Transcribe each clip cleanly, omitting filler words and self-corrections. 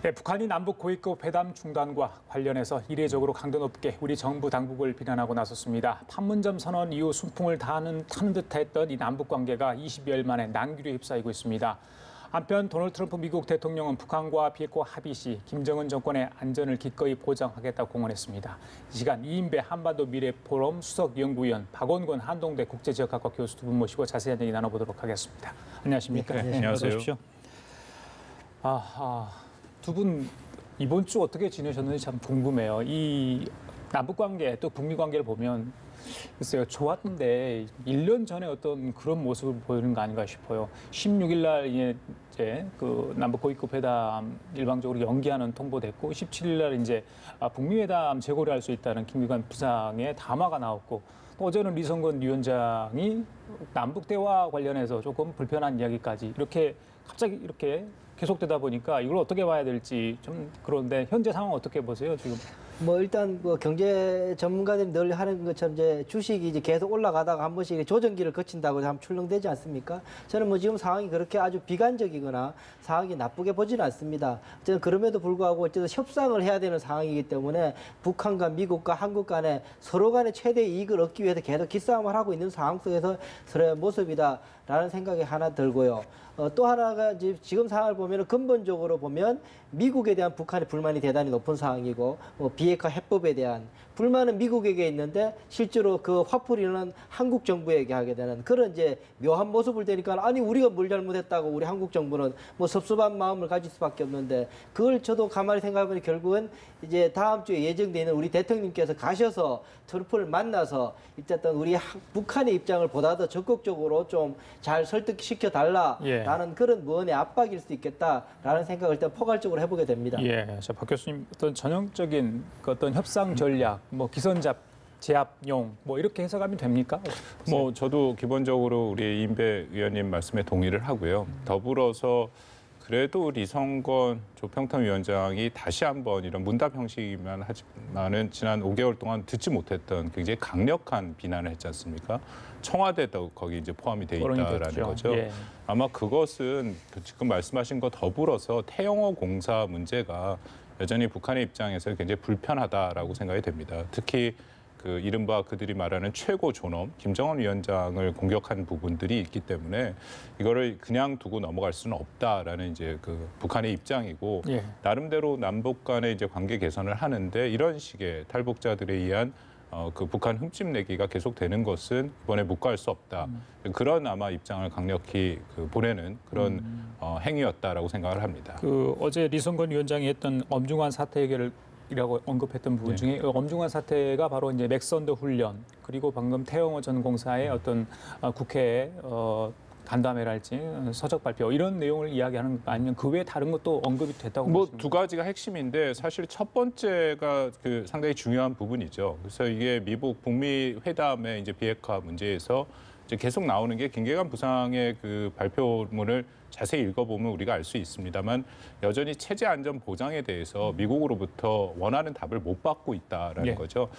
네, 북한이 남북 고위급 회담 중단과 관련해서 이례적으로 강도 높게 우리 정부 당국을 비난하고 나섰습니다. 판문점 선언 이후 순풍을 타는 듯했던 이 남북 관계가 20여일 만에 난기류에 휩싸이고 있습니다. 한편 도널드 트럼프 미국 대통령은 북한과 비핵화 합의 시 김정은 정권의 안전을 기꺼이 보장하겠다고 공언했습니다. 이 시간 이인배 한반도 미래포럼 수석연구위원 박원권 한동대 국제지역학과 교수 두 분 모시고 자세한 얘기 나눠보도록 하겠습니다. 안녕하십니까? 네, 안녕하세요. 두 분 이번 주 어떻게 지내셨는지 참 궁금해요. 이 남북 관계 또 북미 관계를 보면 글쎄요, 좋았는데 1년 전에 어떤 그런 모습을 보이는 거 아닌가 싶어요. 16일 날 이제 그 남북 고위급 회담 일방적으로 연기하는 통보됐고 17일 날 이제 북미 회담 재고를 할 수 있다는 김기관 부상의 담화가 나왔고 또 어제는 리성건 위원장이 남북 대화 관련해서 조금 불편한 이야기까지 이렇게 갑자기 이렇게 계속되다 보니까 이걸 어떻게 봐야 될지 좀 그런데 현재 상황 어떻게 보세요, 지금? 뭐 일단 뭐 경제 전문가들이 늘 하는 것처럼 이제 주식이 이제 계속 올라가다가 한 번씩 조정기를 거친다고 하면 출렁되지 않습니까? 저는 뭐 지금 상황이 그렇게 아주 비관적이거나 상황이 나쁘게 보지는 않습니다. 어쨌든 그럼에도 불구하고 어쨌든 협상을 해야 되는 상황이기 때문에 북한과 미국과 한국 간에 서로 간에 최대 이익을 얻기 위해서 계속 기싸움을 하고 있는 상황 속에서 서로의 모습이다라는 생각이 하나 들고요. 또 하나가 이제 지금 상황을 보면 근본적으로 보면 미국에 대한 북한의 불만이 대단히 높은 상황이고 비핵화 해법에 대한 불만은 미국에게 있는데 실제로 그 화풀이는 한국 정부에게 하게 되는 그런 이제 묘한 모습을 되니까 아니 우리가 뭘 잘못했다고 우리 한국 정부는 뭐 섭섭한 마음을 가질 수밖에 없는데 그걸 저도 가만히 생각해보니 결국은 이제 다음 주에 예정돼 있는 우리 대통령께서 가셔서 트럼프를 만나서 일단 우리 북한의 입장을 보다 더 적극적으로 좀 잘 설득시켜 달라라는 그런 무언의 압박일 수 있겠다라는 생각을 일단 포괄적으로 해보게 됩니다. 예, 자, 박 교수님 어떤 전형적인 그 어떤 협상 전략, 뭐 기선잡 제압용 뭐 이렇게 해석하면 됩니까? 뭐 저도 기본적으로 우리 이인배 의원님 말씀에 동의를 하고요. 더불어서 그래도 리성건 조평턴 위원장이 다시 한번 이런 문답 형식이면 하지만은 지난 5개월 동안 듣지 못했던 굉장히 강력한 비난을 했지 않습니까? 청와대도 거기 이제 포함이 돼 있다라는 거죠. 예. 아마 그것은 지금 말씀하신 거 더불어서 태영호 공사 문제가 여전히 북한의 입장에서 굉장히 불편하다라고 생각이 됩니다. 특히 그 이른바 그들이 말하는 최고 존엄 김정은 위원장을 공격한 부분들이 있기 때문에 이거를 그냥 두고 넘어갈 수는 없다라는 이제 그 북한의 입장이고 예. 나름대로 남북 간의 이제 관계 개선을 하는데 이런 식의 탈북자들에 의한 그 북한 흠집 내기가 계속되는 것은 이번에 묵과할 수 없다. 그런 아마 입장을 강력히 그 보내는 그런 행위였다라고 생각을 합니다. 그 어제 리성건 위원장이 했던 엄중한 사태 해결을 이라고 언급했던 부분 중에 엄중한 사태가 바로 이제 맥선더 훈련 그리고 방금 태영호 전 공사의 어떤 국회 간담회랄지 서적 발표 이런 내용을 이야기하는 거 아니면 그 외에 다른 것도 언급이 됐다고 뭐 보십니까? 두 가지가 핵심인데 사실 첫 번째가 그 상당히 중요한 부분이죠. 그래서 이게 미국 북미 회담의 이제 비핵화 문제에서 이제 계속 나오는 게 김계관 부상의 그 발표문을 자세히 읽어보면 우리가 알 수 있습니다만 여전히 체제 안전 보장에 대해서 미국으로부터 원하는 답을 못 받고 있다라는 거죠.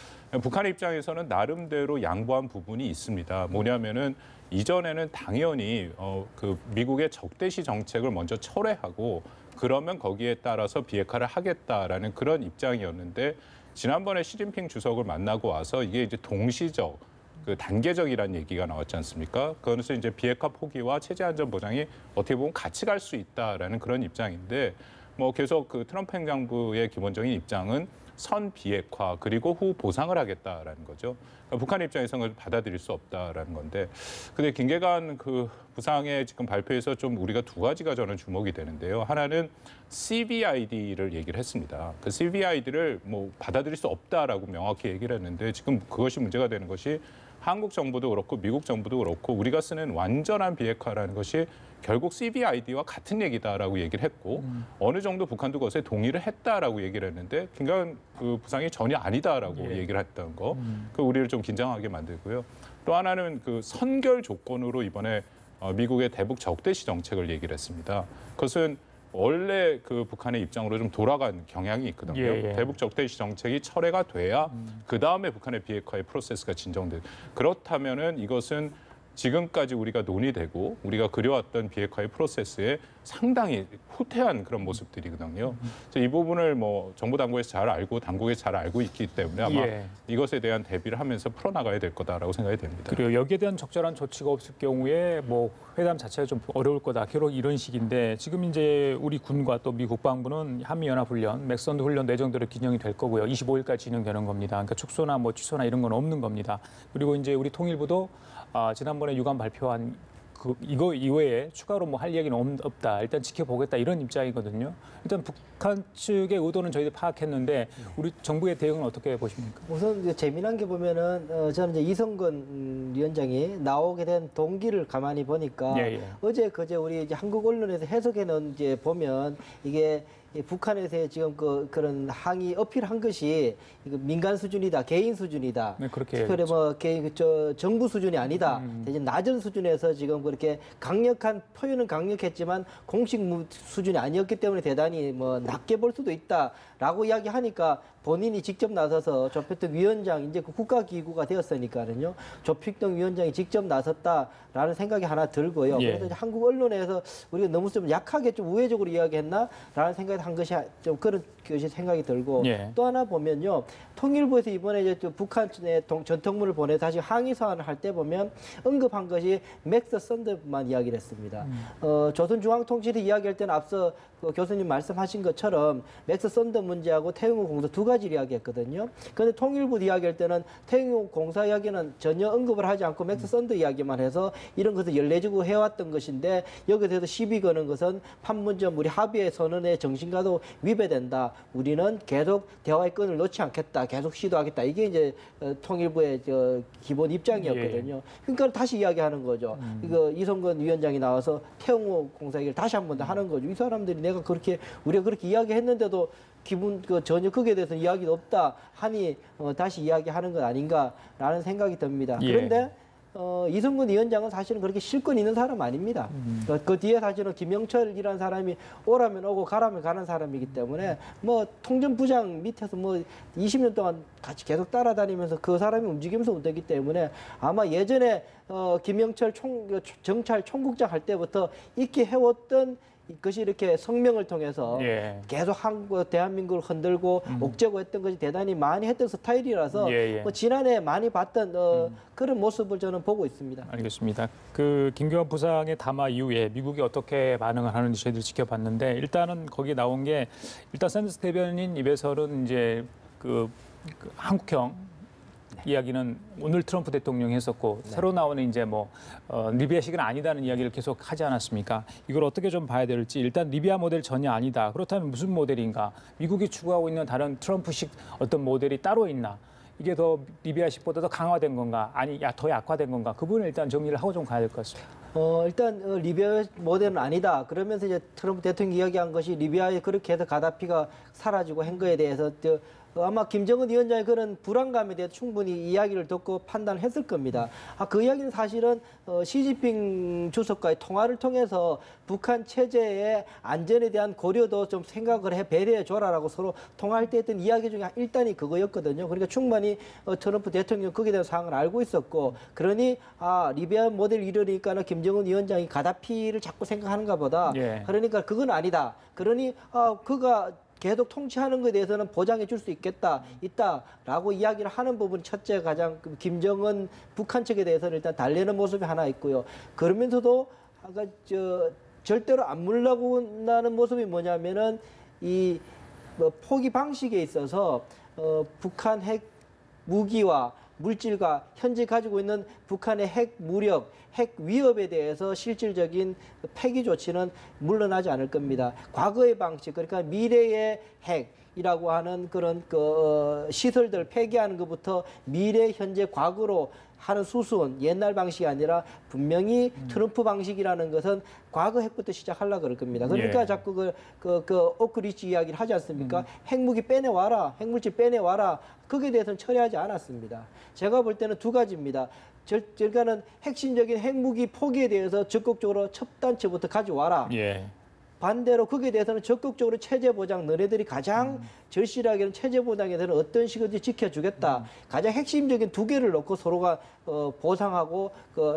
북한의 입장에서는 나름대로 양보한 부분이 있습니다. 뭐냐면은 이전에는 당연히 그 미국의 적대시 정책을 먼저 철회하고 그러면 거기에 따라서 비핵화를 하겠다라는 그런 입장이었는데 지난번에 시진핑 주석을 만나고 와서 이게 이제 동시적 그 단계적이라는 얘기가 나왔지 않습니까? 그것은 이제 비핵화 포기와 체제 안전 보장이 어떻게 보면 같이 갈 수 있다라는 그런 입장인데 뭐 계속 그 트럼프 행정부의 기본적인 입장은 선 비핵화 그리고 후 보상을 하겠다라는 거죠. 그러니까 북한의 입장에서는 그걸 받아들일 수 없다라는 건데, 근데 김계관 그 부상의 지금 발표에서 좀 우리가 두 가지가 저는 주목이 되는데요. 하나는 CVID를 얘기를 했습니다. 그 CVID를 뭐 받아들일 수 없다라고 명확히 얘기를 했는데 지금 그것이 문제가 되는 것이 한국 정부도 그렇고 미국 정부도 그렇고 우리가 쓰는 완전한 비핵화라는 것이 결국 CVID와 같은 얘기다라고 얘기를 했고 어느 정도 북한도 그것에 동의를 했다라고 얘기를 했는데 김계관 그 부상이 전혀 아니다라고 얘기를 했던 거, 그 우리를 좀 긴장하게 만들고요. 또 하나는 그 선결 조건으로 이번에 미국의 대북 적대시 정책을 얘기를 했습니다. 그것은 원래 그 북한의 입장으로 좀 돌아간 경향이 있거든요. 대북 적대시 정책이 철회가 돼야 그 다음에 북한의 비핵화의 프로세스가 진정돼. 그렇다면은 이것은 지금까지 우리가 논의되고 우리가 그려왔던 비핵화의 프로세스에 상당히 후퇴한 그런 모습들이거든요. 그래서 이 부분을 뭐 정부 당국에서 잘 알고 당국에서 잘 알고 있기 때문에 아마 예. 이것에 대한 대비를 하면서 풀어나가야 될 거다라고 생각이 됩니다. 그리고 여기에 대한 적절한 조치가 없을 경우에 뭐 회담 자체가 좀 어려울 거다. 결국 이런 식인데 지금 이제 우리 군과 또 미 국방부는 한미연합훈련, 맥선드 훈련 내정대로 진행이 될 거고요. 25일까지 진행되는 겁니다. 그러니까 축소나 뭐 취소나 이런 건 없는 겁니다. 그리고 이제 우리 통일부도 지난번에 유감 발표한 이거 이외에 추가로 뭐 할 얘기는 없다. 일단 지켜보겠다 이런 입장이거든요. 일단 북한 측의 의도는 저희들 파악했는데 우리 정부의 대응은 어떻게 보십니까? 우선 이제 재미난 게 보면은 저는 이제 이성근 위원장이 나오게 된 동기를 가만히 보니까 예, 예. 어제 그제 우리 이제 한국 언론에서 해석해 놓은 이제 보면 이게 이 북한에서의 지금 그런 항의 어필한 것이 이거 민간 수준이다, 개인 수준이다. 네, 그렇게 특별히 뭐 개인 정부 수준이 아니다. 대신 낮은 수준에서 지금 그렇게 강력한 표현은 강력했지만 공식 수준이 아니었기 때문에 대단히 뭐 낮게 볼 수도 있다라고 이야기하니까 본인이 직접 나서서 조필동 위원장 이제 그 국가기구가 되었으니까는요. 조필동 위원장이 직접 나섰다라는 생각이 하나 들고요. 예. 그래서 이제 한국 언론에서 우리가 너무 좀 약하게 좀 우회적으로 이야기했나라는 생각이 한 것이 좀 그런 것이 생각이 들고 예. 또 하나 보면요. 통일부에서 이번에 이제 또 북한의 전통문을 보내 다시 항의 사안을 할 때 보면 언급한 것이 맥스 선더만 이야기를 했습니다. 조선중앙통신이 이야기할 때는 앞서 그 교수님 말씀하신 것처럼 맥스 선더 문제하고 태영호 공사 두 가지를 이야기했거든요. 그런데 통일부 이야기할 때는 태영호 공사 이야기는 전혀 언급을 하지 않고 맥스 선더 이야기만 해서 이런 것을 연례적으로 해왔던 것인데 여기에 대해서 시비 거는 것은 판문점 우리 합의의 선언의 정신과도 위배된다. 우리는 계속 대화의 끈을 놓지 않겠다. 계속 시도하겠다. 이게 이제 통일부의 기본 입장이었거든요. 그러니까 다시 이야기하는 거죠. 이거 이성근 위원장이 나와서 태영호 공사 얘기를 다시 한 번 더 하는 거죠. 이 사람들이 내가 그렇게 우리가 그렇게 이야기했는데도 기분 전혀 거기에 대해서 이야기도 없다 하니 다시 이야기하는 것 아닌가라는 생각이 듭니다. 예. 그런데 이성근 위원장은 사실은 그렇게 실권 있는 사람 아닙니다. 그 뒤에 사실은 김영철이라는 사람이 오라면 오고 가라면 가는 사람이기 때문에 뭐 통전부장 밑에서 뭐 20년 동안 같이 계속 따라다니면서 그 사람이 움직이면서 되기 때문에 아마 예전에 김영철 정찰 총국장 할 때부터 익히 해왔던 그것이 이렇게 성명을 통해서 예. 계속 한국, 대한민국을 흔들고 옥죄고 했던 것이 대단히 많이 했던 스타일이라서 예, 예. 뭐 지난해 많이 봤던 그런 모습을 저는 보고 있습니다. 알겠습니다. 그 김경환 부상의 담화 이후에 미국이 어떻게 반응을 하는지 저희들이 지켜봤는데 일단은 거기 나온 게 일단 샌더스 대변인 입에서는 이제 그 한국형 이야기는 오늘 트럼프 대통령이 했었고 새로 나오는 이제 뭐 리비아식은 아니다는 이야기를 계속 하지 않았습니까? 이걸 어떻게 좀 봐야 될지 일단 리비아 모델 전혀 아니다. 그렇다면 무슨 모델인가? 미국이 추구하고 있는 다른 트럼프식 어떤 모델이 따로 있나? 이게 더 리비아식보다 더 강화된 건가? 아니, 더 약화된 건가? 그 부분을 일단 정리를 하고 좀 가야 될 것 같습니다. 일단 리비아 모델은 아니다. 그러면서 이제 트럼프 대통령이 이야기한 것이 리비아에 그렇게 해서 가다피가 사라지고 한 거에 대해서 아마 김정은 위원장의 그런 불안감에 대해 충분히 이야기를 듣고 판단했을 겁니다. 그 이야기는 사실은 시진핑 주석과의 통화를 통해서 북한 체제의 안전에 대한 고려도 좀 생각을 배려해 줘라라고 서로 통화할 때 했던 이야기 중에 일단이 그거였거든요. 그러니까 충분히 트럼프 대통령 거기에 대한 사항을 알고 있었고 그러니 리비아 모델 이러니까는 김정은 위원장이 가다피를 자꾸 생각하는가 보다. 예. 그러니까 그건 아니다. 그러니 그가 계속 통치하는 것에 대해서는 보장해 줄 수 있다라고 이야기를 하는 부분이 첫째 가장 김정은 북한 측에 대해서는 일단 달래는 모습이 하나 있고요. 그러면서도 아까 절대로 안 물러나는 모습이 뭐냐면은 이 포기 방식에 있어서 북한 핵 무기와 물질과 현재 가지고 있는 북한의 핵 무력, 핵 위협에 대해서 실질적인 폐기 조치는 물러나지 않을 겁니다. 과거의 방식, 그러니까 미래의 핵이라고 하는 그런 시설들 폐기하는 것부터 미래, 현재, 과거로 하는 수순, 옛날 방식이 아니라 분명히 트럼프 방식이라는 것은 과거 핵부터 시작하려고 그럴 겁니다. 그러니까 예. 자꾸 오크리치 이야기를 하지 않습니까? 핵무기 빼내와라, 핵물질 빼내와라. 거기에 대해서는 처리하지 않았습니다. 제가 볼 때는 두 가지입니다. 그러니까는 핵심적인 핵무기 포기에 대해서 적극적으로 첫 단체부터 가져와라. 예. 반대로 거기에 대해서는 적극적으로 체제 보장, 너네들이 가장 절실하게는 체제 보장에 대해서는 어떤 식으로 지켜주겠다. 가장 핵심적인 두 개를 놓고 서로가 보상하고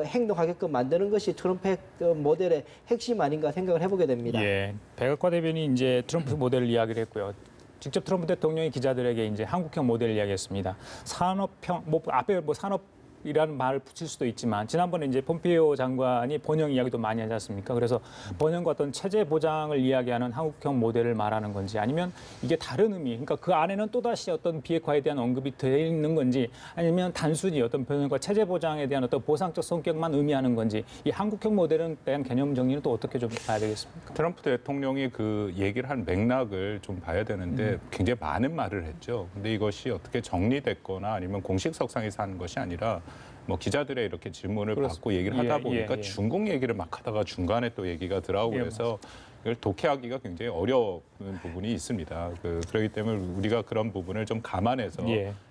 행동하게끔 만드는 것이 트럼프 모델의 핵심 아닌가 생각을 해보게 됩니다. 예, 백악관 대변인이 이제 트럼프 모델을 이야기를 했고요. 직접 트럼프 대통령이 기자들에게 이제 한국형 모델을 이야기했습니다. 산업형, 뭐 앞에 뭐 산업이라는 말을 붙일 수도 있지만 지난번에 이제 폼페이오 장관이 번영 이야기도 많이 하지 않습니까? 그래서 번영과 어떤 체제 보장을 이야기하는 한국형 모델을 말하는 건지 아니면 이게 다른 의미, 그러니까 그 안에는 또다시 어떤 비핵화에 대한 언급이 되어 있는 건지 아니면 단순히 어떤 번영과 체제 보장에 대한 어떤 보상적 성격만 의미하는 건지 이 한국형 모델에 대한 개념 정리는 또 어떻게 좀 봐야 되겠습니까? 트럼프 대통령이 그 얘기를 한 맥락을 좀 봐야 되는데 굉장히 많은 말을 했죠. 근데 이것이 어떻게 정리됐거나 아니면 공식 석상에서 하는 것이 아니라 뭐 기자들의 이렇게 질문을 받고 얘기를 하다 보니까 중국 얘기를 막 하다가 중간에 또 얘기가 들어오고 그래서 이걸 독해하기가 굉장히 어려운 부분이 있습니다. 그렇기 때문에 우리가 그런 부분을 좀 감안해서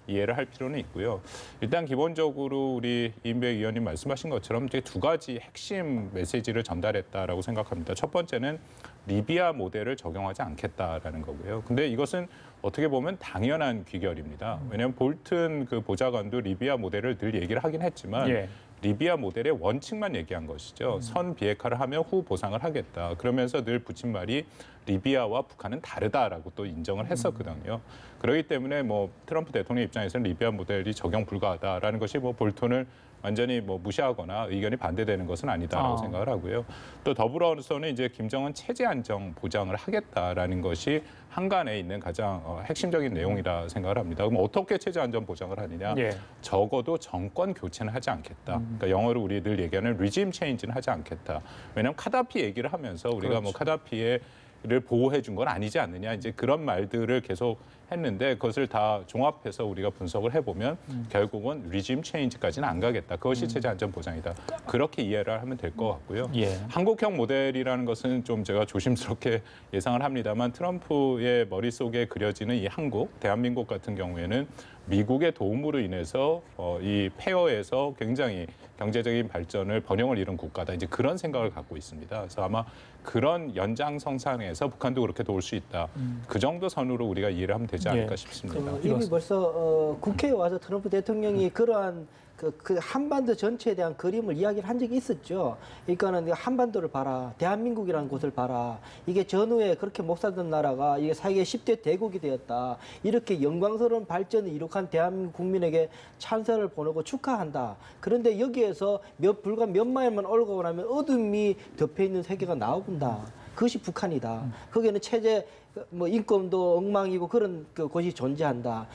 이해를 할 필요는 있고요. 일단 기본적으로 우리 이인배 의원님 말씀하신 것처럼 이제 두 가지 핵심 메시지를 전달했다라고 생각합니다. 첫 번째는 리비아 모델을 적용하지 않겠다라는 거고요. 근데 이것은 어떻게 보면 당연한 귀결입니다. 왜냐하면 볼튼 그 보좌관도 리비아 모델을 늘 얘기를 하긴 했지만 리비아 모델의 원칙만 얘기한 것이죠. 선 비핵화를 하면 후 보상을 하겠다. 그러면서 늘 붙인 말이 리비아와 북한은 다르다라고 또 인정을 했었거든요. 그렇기 때문에 뭐 트럼프 대통령 입장에서는 리비아 모델이 적용 불가하다라는 것이 뭐 볼턴을 완전히 뭐 무시하거나 의견이 반대되는 것은 아니다라고 생각을 하고요. 또 더불어서는 이제 김정은 체제 안정 보장을 하겠다라는 것이 한간에 있는 가장 핵심적인 내용이라 생각을 합니다. 그럼 어떻게 체제 안정 보장을 하느냐? 적어도 정권 교체는 하지 않겠다. 그러니까 영어로 우리 늘 얘기하는 리짐 체인지는 하지 않겠다. 왜냐하면 카다피 얘기를 하면서 우리가 뭐 카다피의 를 보호해 준 건 아니지 않느냐 이제 그런 말들을 계속 했는데 그것을 다 종합해서 우리가 분석을 해보면 결국은 리짐 체인지까지는 안 가겠다. 그것이 체제 안전 보장이다. 그렇게 이해를 하면 될 것 같고요. 한국형 모델이라는 것은 좀 제가 조심스럽게 예상을 합니다만 트럼프의 머릿속에 그려지는 이 한국, 대한민국 같은 경우에는 미국의 도움으로 인해서 이 폐허에서 굉장히 경제적인 발전을 번영을 이룬 국가다. 이제 그런 생각을 갖고 있습니다. 그래서 아마 그런 연장선상에서 북한도 그렇게 도울 수 있다. 그 정도 선으로 우리가 이해를 하면 되지 않을까 싶습니다. 이미 벌써 국회에 와서 트럼프 대통령이 그러한 그 한반도 전체에 대한 그림을 이야기를 한 적이 있었죠. 그러니까는 한반도를 봐라. 대한민국이라는 곳을 봐라. 이게 전후에 그렇게 못 살던 나라가 이게 세계 10대 대국이 되었다. 이렇게 영광스러운 발전을 이룩한 대한민국 국민에게 찬사를 보내고 축하한다. 그런데 여기에서 불과 몇 마일만 올라가고 나면 어둠이 덮여 있는 세계가 나오군다. 그것이 북한이다. 거기에는 체제 뭐 인권도 엉망이고 그런 곳이 존재한다.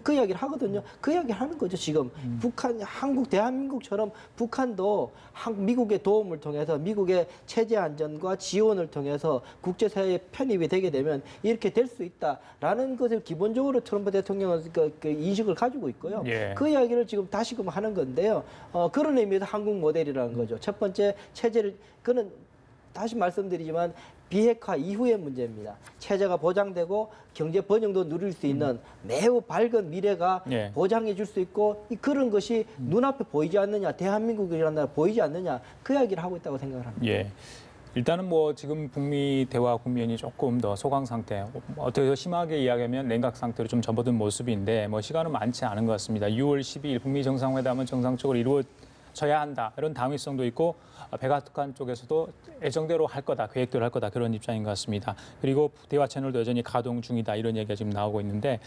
그 이야기를 하거든요. 그 이야기를 하는 거죠. 지금 북한, 한국, 대한민국처럼 북한도 미국의 도움을 통해서 미국의 체제 안전과 지원을 통해서 국제사회에 편입이 되게 되면 이렇게 될 수 있다라는 것을 기본적으로 트럼프 대통령은 그 인식을 가지고 있고요. 그 이야기를 지금 다시금 하는 건데요. 그런 의미에서 한국 모델이라는 거죠. 첫 번째 체제를 그는 다시 말씀드리지만 비핵화 이후의 문제입니다. 체제가 보장되고 경제 번영도 누릴 수 있는 매우 밝은 미래가 보장해 줄 수 있고 그런 것이 눈앞에 보이지 않느냐. 대한민국이라는 나라 보이지 않느냐. 그 이야기를 하고 있다고 생각을 합니다. 일단은 뭐 지금 북미 대화 국면이 조금 더 소강 상태, 어떻게 더 심하게 이야기하면 냉각 상태로 좀 접어든 모습인데 뭐 시간은 많지 않은 것 같습니다. 6월 12일 북미 정상회담은 정상적으로 이루어져야 한다. 이런 당위성도 있고 백악관 쪽에서도 예정대로 할 거다, 계획대로 할 거다 그런 입장인 것 같습니다. 그리고 대화 채널도 여전히 가동 중이다 이런 얘기가 지금 나오고 있는데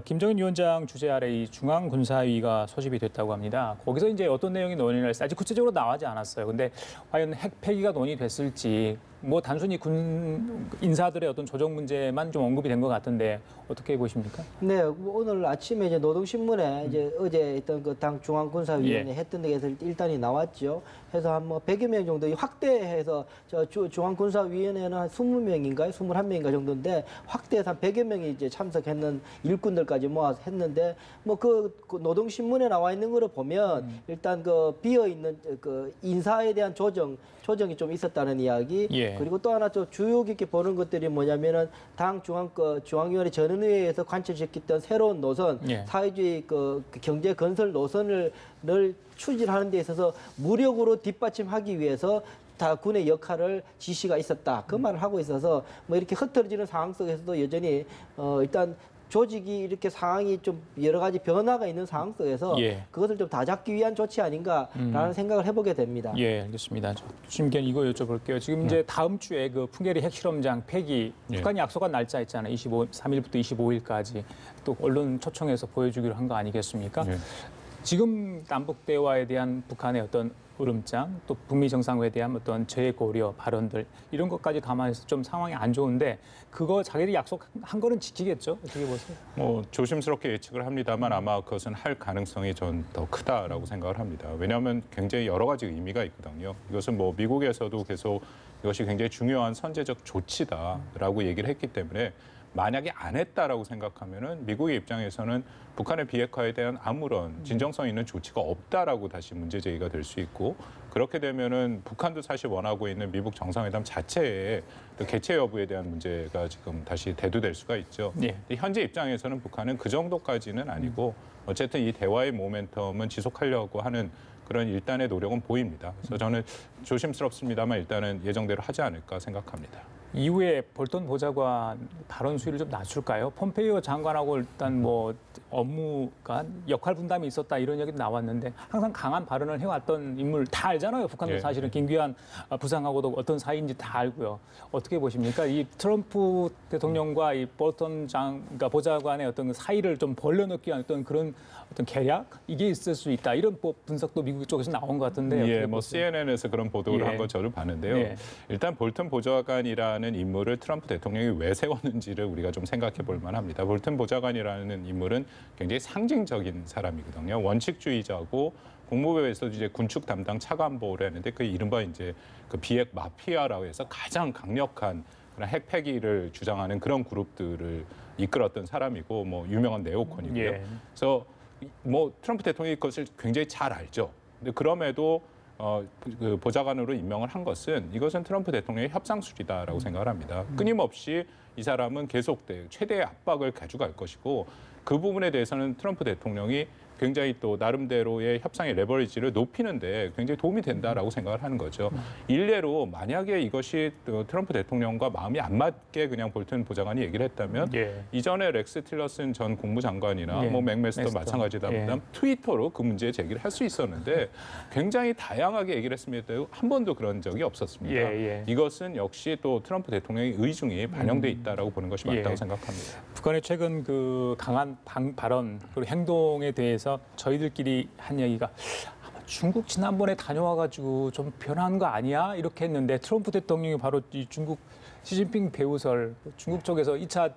김정인 위원장 주재 아래 이 중앙군사위가 소집이 됐다고 합니다. 거기서 이제 어떤 내용이 논의를 했을지 아직 구체적으로 나오지 않았어요. 근데 과연 핵 폐기가 논의됐을지 뭐 단순히 군 인사들의 어떤 조정 문제만 좀 언급이 된 것 같은데 어떻게 보십니까? 네, 오늘 아침에 이제 노동신문에 이제 어제 있던 그 당 중앙군사위원회 했던 데에서 일단이 나왔죠. 해서 한 뭐 100여 명 정도 확대해서 저 중앙군사위원회는 한 20명인가요? 21명인가 정도인데 확대해서 한 100여 명이 이제 참석했는 일꾼들까지 모아서 했는데 뭐 그 노동신문에 나와 있는 거를 보면 일단 그 비어 있는 그 인사에 대한 조정이 좀 있었다는 이야기. 그리고 또 하나 좀 주요 깊게 보는 것들이 뭐냐면은 당 중앙위원회 전원회의에서 관철시켰던 새로운 노선, 사회주의 그 경제 건설 노선을 추진하는 데 있어서 무력으로 뒷받침하기 위해서 다 군의 역할을 지시가 있었다. 그 말을 하고 있어서 뭐 이렇게 흩어지는 상황 속에서도 여전히 일단 조직이 이렇게 상황이 좀 여러 가지 변화가 있는 상황 속에서 예. 그것을 좀 다잡기 위한 조치 아닌가라는 생각을 해보게 됩니다. 예, 알겠습니다. 주심견 이거 여쭤볼게요. 지금 이제 다음 주에 그 풍계리 핵실험장 폐기 예. 북한이 약속한 날짜 있잖아요. 3일부터 25일까지 또 언론 초청해서 보여주기로 한 거 아니겠습니까? 예. 지금 남북 대화에 대한 북한의 어떤 으름장, 또 북미 정상회에 대한 어떤 재고려 발언들 이런 것까지 감안해서 좀 상황이 안 좋은데 그거 자기들이 약속한 거는 지키겠죠? 어떻게 보세요? 뭐 조심스럽게 예측을 합니다만 아마 그것은 할 가능성이 전 더 크다라고 생각을 합니다. 왜냐하면 굉장히 여러 가지 의미가 있거든요. 이것은 뭐 미국에서도 계속 이것이 굉장히 중요한 선제적 조치다라고 얘기를 했기 때문에 만약에 안 했다라고 생각하면은 미국의 입장에서는 북한의 비핵화에 대한 아무런 진정성 있는 조치가 없다라고 다시 문제 제기가 될 수 있고 그렇게 되면은 북한도 사실 원하고 있는 미북 정상회담 자체의 또 개최 여부에 대한 문제가 지금 다시 대두될 수가 있죠. 예. 현재 입장에서는 북한은 그 정도까지는 아니고 어쨌든 이 대화의 모멘텀은 지속하려고 하는 그런 일단의 노력은 보입니다. 그래서 저는 조심스럽습니다만 일단은 예정대로 하지 않을까 생각합니다. 이후에 볼턴 보좌관 발언 수위를 좀 낮출까요? 폼페이오 장관하고 일단 뭐 업무가 역할 분담이 있었다 이런 얘기도 나왔는데 항상 강한 발언을 해왔던 인물 다 알잖아요. 북한도 예. 사실은 김규환 부상하고도 어떤 사이인지 다 알고요. 어떻게 보십니까? 이 트럼프 대통령과 이 볼턴 그러니까 보좌관의 어떤 사이를 좀 벌려놓기 위한 어떤 그런 어떤 계략 이게 있을 수 있다 이런 분석도 미국 쪽에서 나온 것 같은데. 예, 뭐 CNN에서 그런 보도를 예. 한 거 저를 봤는데요. 예. 일단 볼턴 보좌관이라는 인물을 트럼프 대통령이 왜 세웠는지를 우리가 좀 생각해 볼 만합니다. 볼턴 보좌관이라는 인물은 굉장히 상징적인 사람이거든요. 원칙주의자고 국무부에서도 이제 군축 담당 차관보를 했는데 그 이른바 이제 그 비핵 마피아라고 해서 가장 강력한 그런 핵 폐기를 주장하는 그런 그룹들을 이끌었던 사람이고 뭐 유명한 네오콘이고요. 예. 그래서 뭐 트럼프 대통령이 그것을 굉장히 잘 알죠. 근데 그럼에도 그 보좌관으로 임명을 한 것은 이것은 트럼프 대통령의 협상술이다라고 생각을 합니다. 끊임없이 이 사람은 계속 최대의 압박을 가져갈 것이고 그 부분에 대해서는 트럼프 대통령이 굉장히 또 나름대로의 협상의 레버리지를 높이는데 굉장히 도움이 된다라고 생각을 하는 거죠. 일례로 만약에 이것이 트럼프 대통령과 마음이 안 맞게 그냥 볼턴 보좌관이 얘기를 했다면 예. 이전에 렉스 틸러슨 전 국무장관이나 예. 뭐 맥메스터 메스터. 마찬가지다. 예. 트위터로 그 문제 제기를 할 수 있었는데 굉장히 다양하게 얘기를 했음에도 한 번도 그런 적이 없었습니다. 예, 예. 이것은 역시 또 트럼프 대통령의 의중이 반영돼 있다라고 보는 것이 맞다고 예. 생각합니다. 북한의 최근 그 강한 발언 그리고 행동에 대해서 저희들끼리 한 얘기가 아마 중국 지난번에 다녀와가지고 좀 변한 거 아니야? 이렇게 했는데 트럼프 대통령이 바로 이 중국 시진핑 배우설 중국 쪽에서 2차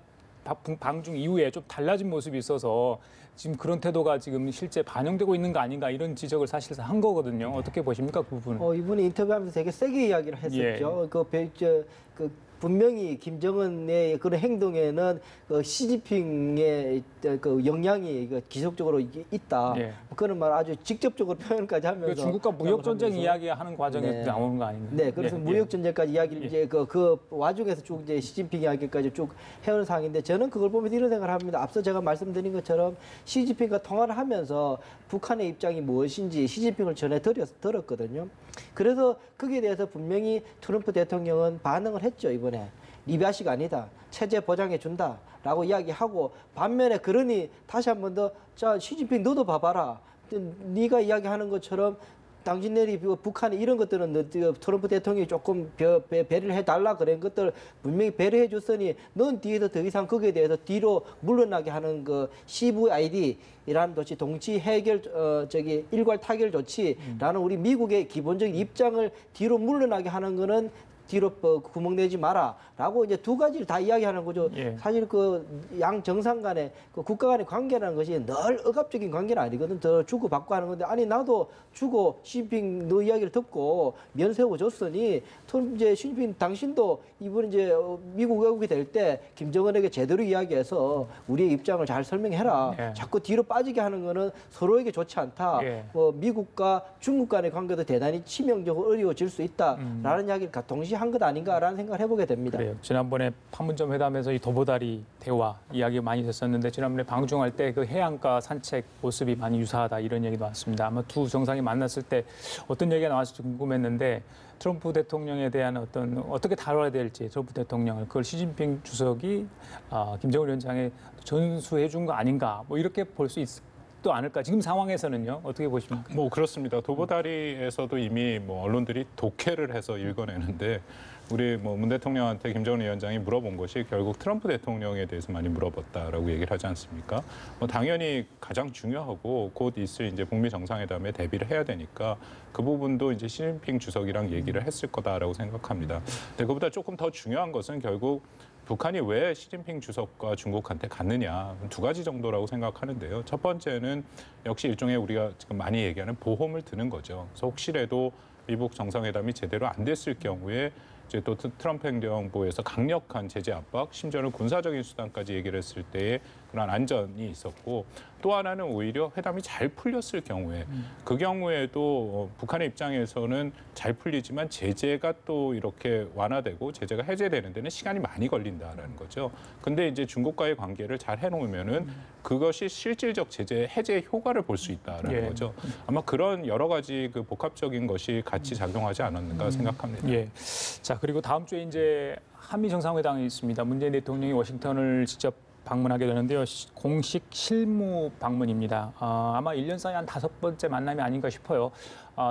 방중 이후에 좀 달라진 모습이 있어서 지금 그런 태도가 지금 실제 반영되고 있는 거 아닌가 이런 지적을 사실상 한 거거든요. 어떻게 보십니까 그 부분? 이분이 인터뷰하면서 되게 세게 이야기를 했었죠. 그 분명히 김정은의 그런 행동에는 그 시진핑의 그 영향이 기속적으로 있다. 예. 그런 말 아주 직접적으로 표현까지 하면서 중국과 무역 전쟁 하면서 이야기하는 과정에 네. 나오는 거 아닌가요? 네, 그래서 예, 무역 전쟁까지 이야기를 예. 이제 그 와중에서 쭉 이제 시진핑 이야기까지 쭉 해오는 상황인데 저는 그걸 보면서 이런 생각을 합니다. 앞서 제가 말씀드린 것처럼 시진핑과 통화를 하면서 북한의 입장이 무엇인지 시진핑을 전해 들었거든요. 그래서 거기에 대해서 분명히 트럼프 대통령은 반응을 했죠, 이번에. 리비아식 아니다. 체제 보장해 준다라고 이야기하고 반면에 그러니 다시 한 번 더 자, 시진핑 너도 봐봐라. 네가 이야기하는 것처럼 당신네들이 북한이 이런 것들은 트럼프 대통령이 조금 배려를 해달라 그런 것들 분명히 배려해 줬으니 넌 뒤에서 더 이상 거기에 대해서 뒤로 물러나게 하는 그 CVID라는 것이 동치 해결 일괄 타결 조치라는 우리 미국의 기본적인 입장을 뒤로 물러나게 하는 거는 뒤로 구멍 내지 마라라고 이제 두 가지를 다 이야기하는 거죠. 예. 사실 그 양 정상 간의 그 국가 간의 관계라는 것이 늘 억압적인 관계는 아니거든. 더 주고 받고 하는 건데 아니 나도 주고 시진핑 너 이야기를 듣고 면 세워 줬으니 이제 시진핑 당신도 이번 이제 미국 외국이 될 때 김정은에게 제대로 이야기해서 우리의 입장을 잘 설명해라. 예. 자꾸 뒤로 빠지게 하는 거는 서로에게 좋지 않다. 예. 미국과 중국 간의 관계도 대단히 치명적으로 어려워질 수 있다라는 이야기를 동시에 무시한 것 아닌가라는 생각을 해보게 됩니다. 그래요. 지난번에 판문점 회담에서 이 도보다리 대화 이야기 많이 됐었는데 지난번에 방중할 때 그 해안가 산책 모습이 많이 유사하다 이런 얘기 나왔습니다. 아마 두 정상이 만났을 때 어떤 얘기가 나왔을지 궁금했는데 트럼프 대통령에 대한 어떻게 다뤄야 될지 트럼프 대통령을 그걸 시진핑 주석이 김정은 위원장에 전수해 준 거 아닌가 뭐 이렇게 볼 수 있지도 않을까. 지금 상황에서는요. 어떻게 보십니까? 뭐 그렇습니다. 도보다리에서도 이미 뭐 언론들이 독해를 해서 읽어내는데 우리 뭐 문 대통령한테 김정은 위원장이 물어본 것이 결국 트럼프 대통령에 대해서 많이 물어봤다라고 얘기를 하지 않습니까? 뭐 당연히 가장 중요하고 곧 있을 이제 북미 정상회담에 대비를 해야 되니까 그 부분도 이제 시진핑 주석이랑 얘기를 했을 거다라고 생각합니다. 근데 그보다 조금 더 중요한 것은 결국 북한이 왜 시진핑 주석과 중국한테 갔느냐 두 가지 정도라고 생각하는데요. 첫 번째는 역시 일종의 우리가 지금 많이 얘기하는 보험을 드는 거죠. 그래서 혹시라도 미국 정상회담이 제대로 안 됐을 경우에 이제 또 트럼프 행정부에서 강력한 제재 압박, 심지어는 군사적인 수단까지 얘기를 했을 때에 그런 안전이 있었고 또 하나는 오히려 회담이 잘 풀렸을 경우에 그 경우에도 북한의 입장에서는 잘 풀리지만 제재가 또 이렇게 완화되고 제재가 해제되는 데는 시간이 많이 걸린다라는 거죠. 근데 이제 중국과의 관계를 잘 해놓으면은 그것이 실질적 제재 해제 효과를 볼 수 있다라는 거죠. 아마 그런 여러 가지 그 복합적인 것이 같이 작용하지 않았는가 생각합니다. 예. 자, 그리고 다음 주에 이제 한미 정상회담이 있습니다. 문재인 대통령이 워싱턴을 직접 방문하게 되는데요. 공식 실무 방문입니다. 아마 1년 사이 한 5번째 만남이 아닌가 싶어요.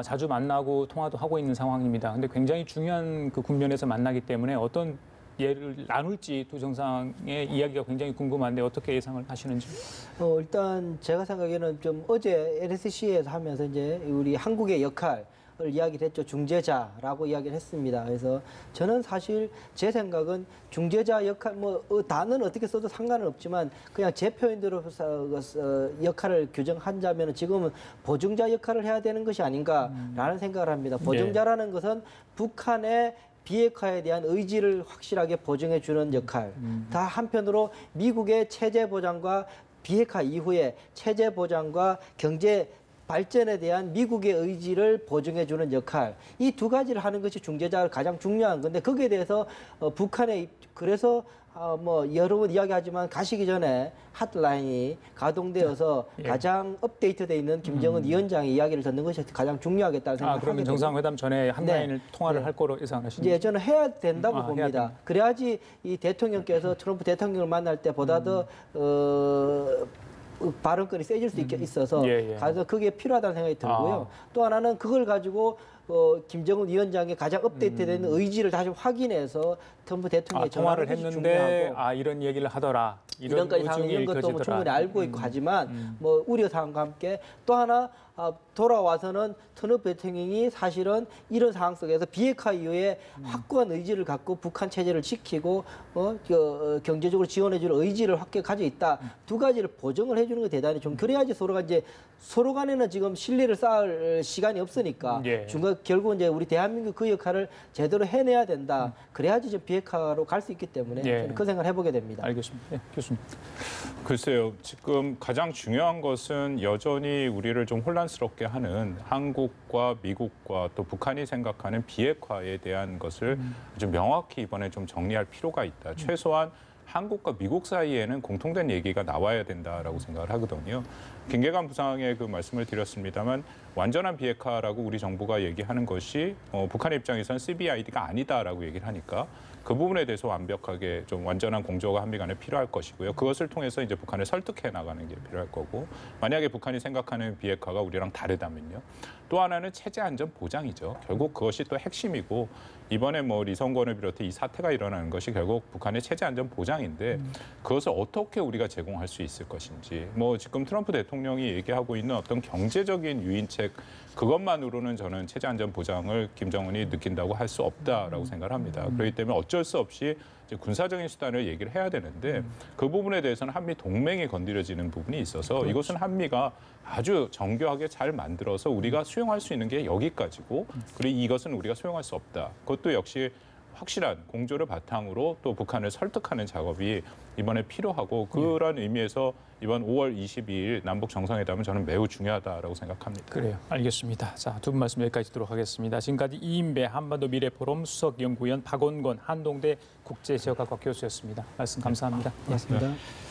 자주 만나고 통화도 하고 있는 상황입니다. 근데 굉장히 중요한 그 국면에서 만나기 때문에 어떤 예를 나눌지 두 정상의 이야기가 굉장히 궁금한데 어떻게 예상을 하시는지? 일단 제가 생각에는 좀 어제 NSC에서 하면서 이제 우리 한국의 역할을 이야기를 했죠. 중재자라고 이야기를 했습니다. 그래서 저는 사실 제 생각은 중재자 역할, 단어는 어떻게 써도 상관은 없지만 그냥 제 표현대로서 역할을 규정한다면 지금은 보증자 역할을 해야 되는 것이 아닌가라는 생각을 합니다. 보증자라는 것은 북한의 비핵화에 대한 의지를 확실하게 보증해 주는 역할. 다 한편으로 미국의 체제 보장과 비핵화 이후에 체제 보장과 경제 발전에 대한 미국의 의지를 보증해 주는 역할. 이 두 가지를 하는 것이 중재자가 가장 중요한 건데 거기에 대해서 북한의 그래서 여러 번 이야기하지만 가시기 전에 핫라인이 가동되어서 가장 업데이트돼 있는 김정은 위원장의 이야기를 듣는 것이 가장 중요하겠다는 생각을 그러면 하게 정상회담 전에 한 라인을 통화를 할 거로 예상하시죠? 예, 저는 해야 된다고 봅니다. 그래야지 이 대통령께서 트럼프 대통령을 만날 때보다 더 발언권이 세질 수 있어서 가서 그게 필요하다는 생각이 들고요. 또 하나는 그걸 가지고 김정은 위원장의 가장 업데이트된 의지를 다시 확인해서 트럼프 대통령이 통화를 했는데 중요하고. 이런 얘기를 하더라. 이런 것도 뭐 충분히 알고 있고 하지만 우려 사항과 함께 또 하나 돌아와서는 트럼프 대통령이 사실은 이런 상황 속에서 비핵화 이후에 확고한 의지를 갖고 북한 체제를 지키고 경제적으로 지원해줄 의지를 확실히 가지고 있다. 두 가지를 보정을 해주는 게 대단히 좀 그래야지 서로가 이제 서로 간에는 지금 신뢰를 쌓을 시간이 없으니까 결국 이제 우리 대한민국 그 역할을 제대로 해내야 된다. 그래야지 좀 비핵화로 갈 수 있기 때문에 저는 그 생각을 해보게 됩니다. 알겠습니다. 교수님. 글쎄요. 지금 가장 중요한 것은 여전히 우리를 좀 혼란스럽게 하는 한국과 미국과 또 북한이 생각하는 비핵화에 대한 것을 좀 명확히 이번에 좀 정리할 필요가 있다. 최소한 한국과 미국 사이에는 공통된 얘기가 나와야 된다라고 생각을 하거든요. 김계관 부상의 그 말씀을 드렸습니다만 완전한 비핵화라고 우리 정부가 얘기하는 것이 북한의 입장에서는 CBID가 아니다라고 얘기를 하니까 그 부분에 대해서 완벽하게 좀 완전한 공조가 한미 간에 필요할 것이고요. 그것을 통해서 이제 북한을 설득해 나가는 게 필요할 거고 만약에 북한이 생각하는 비핵화가 우리랑 다르다면요. 또 하나는 체제 안전 보장이죠. 결국 그것이 또 핵심이고 이번에 리성권을 비롯해 이 사태가 일어나는 것이 결국 북한의 체제 안전 보장인데 그것을 어떻게 우리가 제공할 수 있을 것인지 지금 트럼프 대통령이 얘기하고 있는 어떤 경제적인 유인책 그것만으로는 저는 체제 안전 보장을 김정은이 느낀다고 할 수 없다라고 생각을 합니다. 그렇기 때문에 어쩔 수 없이 이제 군사적인 수단을 얘기를 해야 되는데 그 부분에 대해서는 한미 동맹이 건드려지는 부분이 있어서 이것은 한미가 아주 정교하게 잘 만들어서 우리가 수용할 수 있는 게 여기까지고 그리고 이것은 우리가 수용할 수 없다. 그것도 역시 확실한 공조를 바탕으로 또 북한을 설득하는 작업이 이번에 필요하고 그런 의미에서 이번 5월 22일 남북 정상회담은 저는 매우 중요하다라고 생각합니다. 그래요. 알겠습니다. 자, 두 분 말씀 여기까지 듣도록 하겠습니다. 지금까지 이인배 한반도 미래포럼 수석연구위원 박원건 한동대 국제지역학과 교수였습니다. 말씀 감사합니다. 고맙습니다.